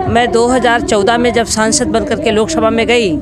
मैं 2014 में जब सांसद बनकर के लोकसभा में गई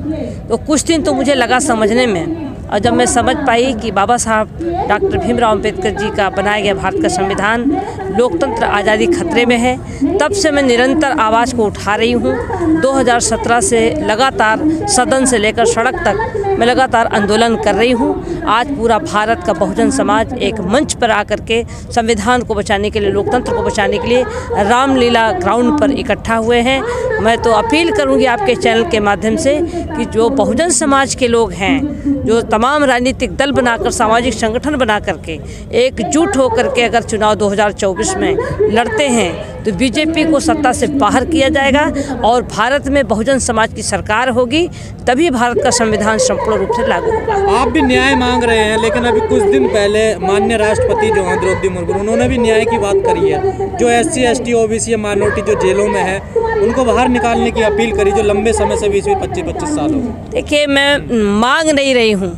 तो कुछ दिन तो मुझे लगा समझने में, और जब मैं समझ पाई कि बाबा साहब डॉक्टर भीमराव अंबेडकर जी का बनाया गया भारत का संविधान लोकतंत्र आज़ादी खतरे में है, तब से मैं निरंतर आवाज़ को उठा रही हूँ। 2017 से लगातार सदन से लेकर सड़क तक मैं लगातार आंदोलन कर रही हूँ। आज पूरा भारत का बहुजन समाज एक मंच पर आकर के संविधान को बचाने के लिए, लोकतंत्र को बचाने के लिए रामलीला ग्राउंड पर इकट्ठा हुए हैं। मैं तो अपील करूँगी आपके चैनल के माध्यम से कि जो बहुजन समाज के लोग हैं, जो तमाम राजनीतिक दल बनाकर, सामाजिक संगठन बना करके एकजुट होकर के अगर चुनाव 2024 में लड़ते हैं तो बीजेपी को सत्ता से बाहर किया जाएगा और भारत में बहुजन समाज की सरकार होगी, तभी भारत का संविधान संपूर्ण रूप से लागू होगा। आप भी न्याय मांग रहे हैं, लेकिन अभी कुछ दिन पहले माननीय राष्ट्रपति जो हैं द्रौपदी मुर्मू, उन्होंने भी न्याय की बात करी है। जो SC ST OBC माइनॉरिटी जो जेलों में है उनको बाहर निकालने की अपील करी, जो लंबे समय से 20-25 साल हो गए। देखिए, मैं मांग नहीं रही हूँ,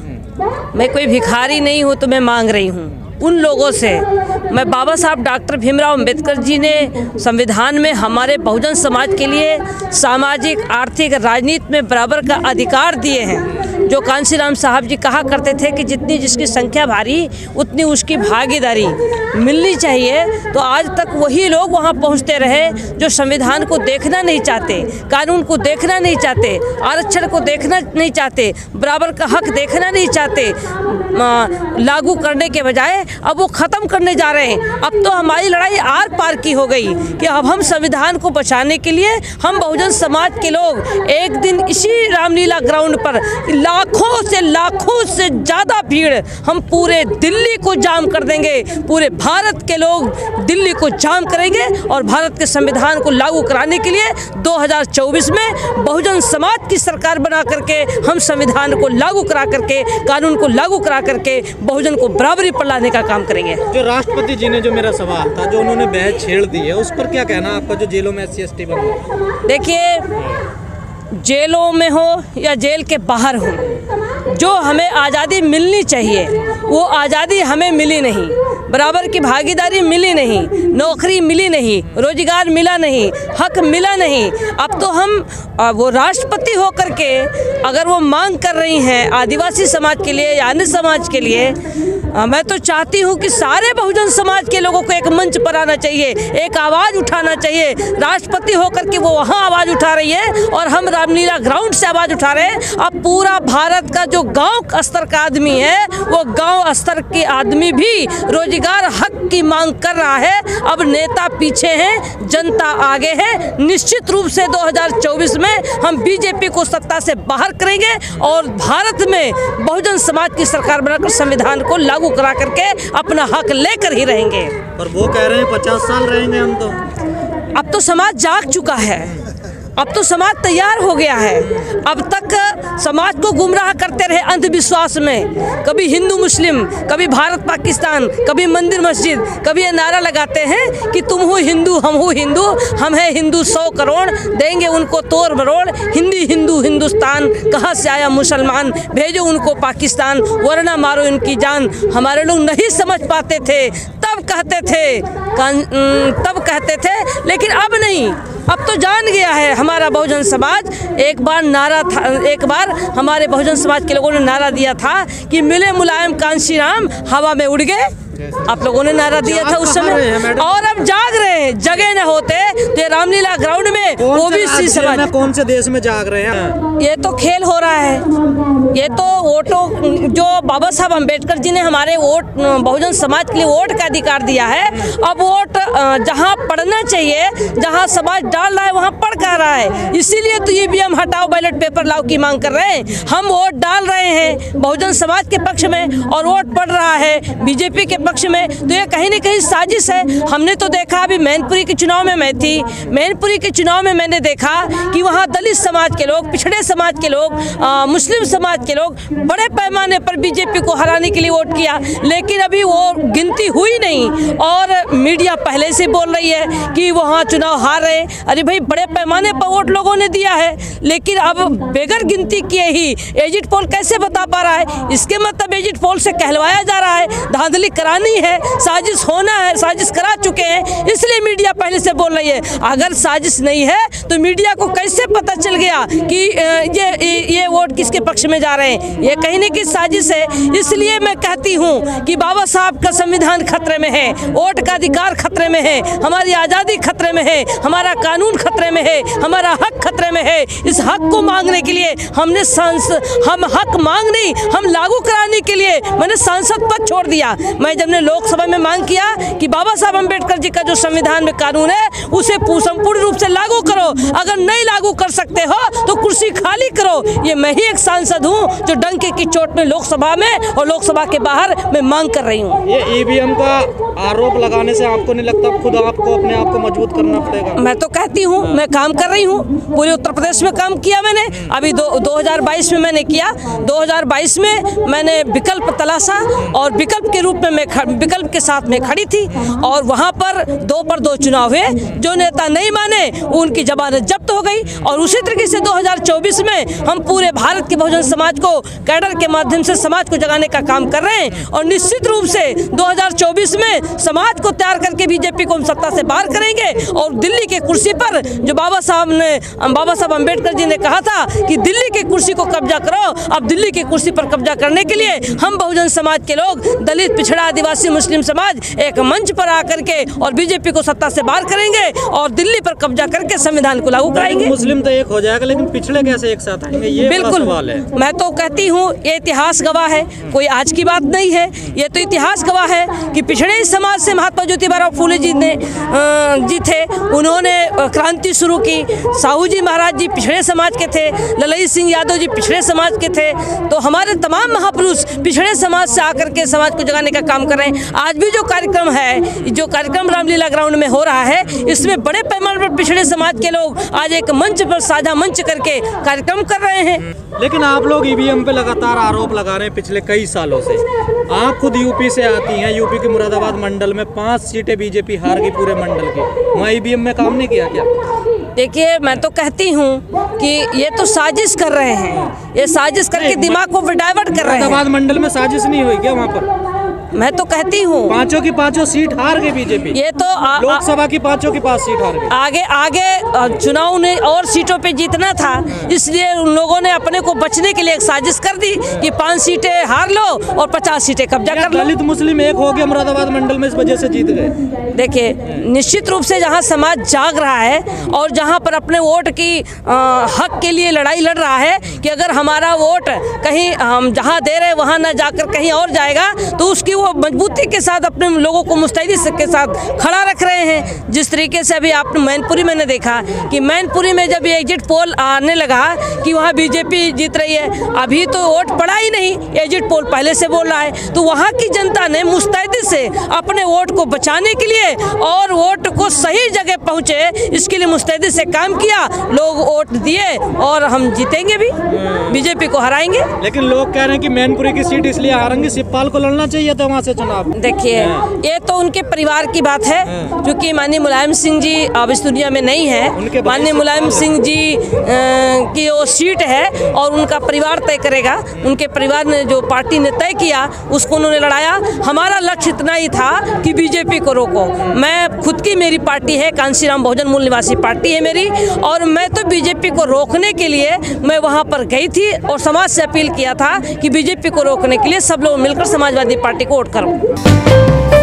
मैं कोई भिखारी नहीं हूँ, तो मैं मांग रही हूँ उन लोगों से। मैं बाबा साहब डॉक्टर भीमराव अंबेडकर जी ने संविधान में हमारे बहुजन समाज के लिए सामाजिक, आर्थिक, राजनीति में बराबर का अधिकार दिए हैं। जो कांशीराम साहब जी कहा करते थे कि जितनी जिसकी संख्या भारी उतनी उसकी भागीदारी मिलनी चाहिए, तो आज तक वही लोग वहां पहुंचते रहे जो संविधान को देखना नहीं चाहते, कानून को देखना नहीं चाहते, आरक्षण को देखना नहीं चाहते, बराबर का हक देखना नहीं चाहते। लागू करने के बजाय अब वो ख़त्म करने जा रहे हैं। अब तो हमारी लड़ाई आर पार की हो गई कि अब हम संविधान को बचाने के लिए हम बहुजन समाज के लोग एक दिन इसी रामलीला ग्राउंड पर लाखों से ज़्यादा भीड़, हम पूरे दिल्ली को जाम कर देंगे। पूरे भारत के लोग दिल्ली को जाम करेंगे और भारत के संविधान को लागू कराने के लिए 2024 में बहुजन समाज की सरकार बना करके हम संविधान को लागू करा करके, कानून को लागू करा करके बहुजन को बराबरी पर लाने का काम करेंगे। जो राष्ट्रपति जी ने जो मेरा सवाल था, जो उन्होंने बहस छेड़ दी है, उस पर क्या कहना आपका, जो जेलों में SC ST बंद? देखिए, जेलों में हो या जेल के बाहर हो, जो हमें आज़ादी मिलनी चाहिए वो आज़ादी हमें मिली नहीं, बराबर की भागीदारी मिली नहीं, नौकरी मिली नहीं, रोजगार मिला नहीं, हक मिला नहीं। अब तो हम वो राष्ट्रपति होकर के अगर वो मांग कर रही हैं आदिवासी समाज के लिए या अन्य समाज के लिए, मैं तो चाहती हूँ कि सारे बहुजन समाज के लोगों को एक मंच पर आना चाहिए, एक आवाज़ उठाना चाहिए। राष्ट्रपति होकर के वो वहाँ आवाज़ उठा रही है और हम रामलीला ग्राउंड से आवाज़ उठा रहे हैं। अब पूरा भारत का जो गांव स्तर का आदमी है, वो गांव स्तर के आदमी भी रोजगार हक की मांग कर रहा है। अब नेता पीछे हैं, जनता आगे है। निश्चित रूप से 2024 में हम बीजेपी को सत्ता से बाहर करेंगे और भारत में बहुजन समाज की सरकार बनाकर संविधान को लागू करा करके अपना हक लेकर ही रहेंगे। पर वो कह रहे हैं 50 साल रहेंगे हम तो। अब तो समाज जाग चुका है, अब तो समाज तैयार हो गया है। अब तक समाज को गुमराह करते रहे अंधविश्वास में, कभी हिंदू मुस्लिम, कभी भारत पाकिस्तान, कभी मंदिर मस्जिद, कभी ये नारा लगाते हैं कि तुम हो हिंदू, हम हो हिंदू, हम है हिंदू 100 करोड़, देंगे उनको तोड़ मरोड़, हिंदी हिंदू हिंदुस्तान, कहाँ से आया मुसलमान, भेजो उनको पाकिस्तान, वरना मारो इनकी जान। हमारे लोग नहीं समझ पाते थे, तब कहते थे, लेकिन अब नहीं, अब तो जान गया है हमारा बहुजन समाज। एक बार हमारे बहुजन समाज के लोगों ने नारा दिया था कि मिले मुलायम कांशीराम, हवा में उड़ गए। आप लोगों ने नारा दिया था उस समय, और अब जाग रहे हैं। जगह न होते तो रामलीला ग्राउंड में OBC समाज में कौन से देश में जाग रहे हैं? ये तो खेल हो रहा है। ये तो वोटों, जो बाबा साहब अम्बेडकर जी ने हमारे वोट, बहुजन समाज के लिए वोट का अधिकार दिया है, अब वोट जहाँ पढ़ना चाहिए, जहाँ समाज डाल रहा है वहाँ पढ़ कर रहा है। इसीलिए तो EVM हटाओ, बैलेट पेपर लाओ की मांग कर रहे हैं। हम वोट डाल रहे हैं बहुजन समाज के पक्ष में और वोट पड़ रहा है बीजेपी के पक्ष में, तो ये कहीं न कहीं साजिश है। हमने तो देखा, अभी मैनपुरी के चुनाव में मैं थी, मैनपुरी के चुनाव में मैंने देखा कि वहाँ दलित समाज के लोग, पिछड़े समाज के लोग, मुस्लिम समाज के लोग बड़े पैमाने पर बीजेपी को हराने के लिए वोट किया, लेकिन अभी वो गिनती हुई नहीं और मीडिया पहले से बोल रही है कि वहाँ चुनाव हार रहे। अरे भाई, बड़े पैमाने पर वोट लोगों ने दिया है, लेकिन अब बगैर गिनती किए ही एग्जिट पोल कैसे बता पा रहा है? इसके मतलब एग्जिट पोल से कहलवाया जा रहा है, धांधली करा करानी है, साजिश होना है, साजिश करा चुके हैं, इसलिए मीडिया पहले से बोल रही है। अगर साजिश नहीं है तो मीडिया को कैसे पता चल गया कि ये वोट किसके पक्ष में जा रहे हैं? ये कहीं न कहीं साजिश है। इसलिए मैं कहती हूँ कि बाबा साहब का संविधान खतरे में है, वोट का अधिकार खतरे में है, हमारी आज़ादी खतरे में है, हमारा कानून खतरे में है, हमारा हक खतरे में है। इस हक को मांगने के लिए हम हक मांग नहीं, हम लागू कराने के लिए मैंने सांसद पद छोड़ दिया। मैं जब ने लोकसभा में मांग किया कि बाबा साहब अम्बेडकर जी का जो संविधान में कानून है उसे संपूर्ण रूप से लागू करो, अगर नहीं लागू कर सकते हो तो कुर्सी खाली करो। ये मैं ही एक सांसद हूँ जो डंके की चोट में लोकसभा में और लोकसभा के बाहर मैं मांग कर रही हूँ। ये ईवीएम का आरोप लगाने से आपको नहीं लगता खुद आपको अपने आप को मजबूत करना पड़ेगा? मैं तो कहती हूँ, मैं काम कर रही हूँ, पूरे उत्तर प्रदेश में काम किया मैंने। अभी 2022 में मैंने किया, 2022 में मैंने विकल्प तलाशा और विकल्प के रूप में मैं विकल्प के साथ में खड़ी थी और वहाँ पर 2 पर 2 चुनाव हुए। जो नेता नहीं माने उनकी जमानत जब्त हो गई और उसी तरीके से 2024 में हम पूरे भारत के बहुजन समाज को कैडर के माध्यम से समाज को जगाने का काम कर रहे हैं और निश्चित रूप से 2024 में समाज को तैयार करके बीजेपी को हम सत्ता से बाहर करेंगे। और दिल्ली के कुर्सी पर जो बाबा साहब अम्बेडकर जी ने कहा था कि दिल्ली की कुर्सी को कब्जा करो, अब दिल्ली की कुर्सी पर कब्जा करने के लिए हम बहुजन समाज के लोग, दलित, पिछड़ा, आदिवासी, मुस्लिम समाज एक मंच पर आकर के और बीजेपी को सत्ता से बाहर करेंगे और दिल्ली पर कब्जा करके संविधान को लागू कराएंगे। मुस्लिम तो एक हो जाएगा लेकिन पिछड़े कैसे एक साथ आएंगे? ये बिल्कुल सवाल है। मैं तो कहती हूँ ये इतिहास गवाह है, कोई आज की बात नहीं है, ये तो इतिहास गवाह है कि पिछड़े समाज से महात्मा ज्योतिबा फूले जी थे, उन्होंने क्रांति शुरू की। साहू जी महाराज जी पिछड़े समाज के थे, ललई सिंह यादव जी पिछड़े समाज के थे। तो हमारे तमाम महापुरुष पिछड़े समाज से आकर के समाज को जगाने का काम कर रहे हैं। आज भी जो कार्यक्रम है, जो कार्यक्रम रामलीला ग्राउंड में हो रहा है, इसमें बड़े पैमाने पर पिछड़े समाज के लोग आज एक मंच पर साझा मंच करके कार्यक्रम कर रहे हैं। लेकिन आप लोग ईवीएम पे लगातार आरोप लगा रहे हैं पिछले कई सालों से। आप खुद यूपी से आती हैं, यूपी के मुरादाबाद मंडल में 5 सीटें बीजेपी हार गई पूरे मंडल की। वहाँ ईवीएम में काम नहीं किया क्या? देखिए, मैं तो कहती हूँ कि ये तो साजिश कर रहे हैं, ये साजिश करके दिमाग को डाइवर्ट कर रहे हैं। मुरादाबाद मंडल में साजिश नहीं हुई क्या वहाँ पर? मैं तो कहती हूँ 5 की 5 सीट हार गई बीजेपी। ये तो लोकसभा की 5 की 5 सीट हार गई। आगे चुनाव ने और सीटों पे जीतना था, इसलिए उन लोगों ने अपने को बचने के लिए एक साजिश कर दी कि 5 सीटें हार लो और 50 सीटें कब्जा कर लो। दलित मुस्लिम एक हो गया मुरादाबाद मंडल में, इस वजह से जीत गए। देखिए, निश्चित रूप से जहाँ समाज जाग रहा है और जहाँ पर अपने वोट की हक के लिए लड़ाई लड़ रहा है कि अगर हमारा वोट कहीं हम जहाँ दे रहे वहाँ न जाकर कहीं और जाएगा, तो उसकी वो मजबूती के साथ अपने लोगों को मुस्तैदी के साथ खड़ा रख रहे हैं। जिस तरीके से अभी आपने मैनपुरी मैंने देखा कि मैनपुरी में जब ये एग्जिट पोल आने लगा कि वहाँ बीजेपी जीत रही है, अभी तो वोट पड़ा ही नहीं, एग्जिट पोल पहले से बोल रहा है। तो वहाँ की जनता ने मुस्तैदी से अपने वोट को बचाने के लिए और वोट को सही जगह पहुँचे, इसके लिए मुस्तैदी से काम किया। लोग वोट दिए और हम जीतेंगे भी, बीजेपी को हराएंगे। लेकिन लोग कह रहे हैं कि मैनपुरी की सीट इसलिए हारेंगे, शिवपाल को लड़ना चाहिए था वहाँ से चुनाव। देखिए, ये तो उनके परिवार की बात है, क्योंकि माननीय मुलायम सिंह जी अब इस दुनिया में नहीं है। माननीय मुलायम सिंह जी की वो सीट है और उनका परिवार तय करेगा। उनके परिवार ने जो पार्टी ने तय किया उसको उन्होंने लड़ाया। हमारा लक्ष्य इतना ही था कि बीजेपी को रोको। मैं खुद की मेरी पार्टी है, कांशीराम बहुजन मूल निवासी पार्टी है मेरी, और मैं तो बीजेपी को रोकने के लिए मैं वहाँ पर गई थी और समाज से अपील किया था कि बीजेपी को रोकने के लिए सब लोग मिलकर समाजवादी पार्टी को वोट करो।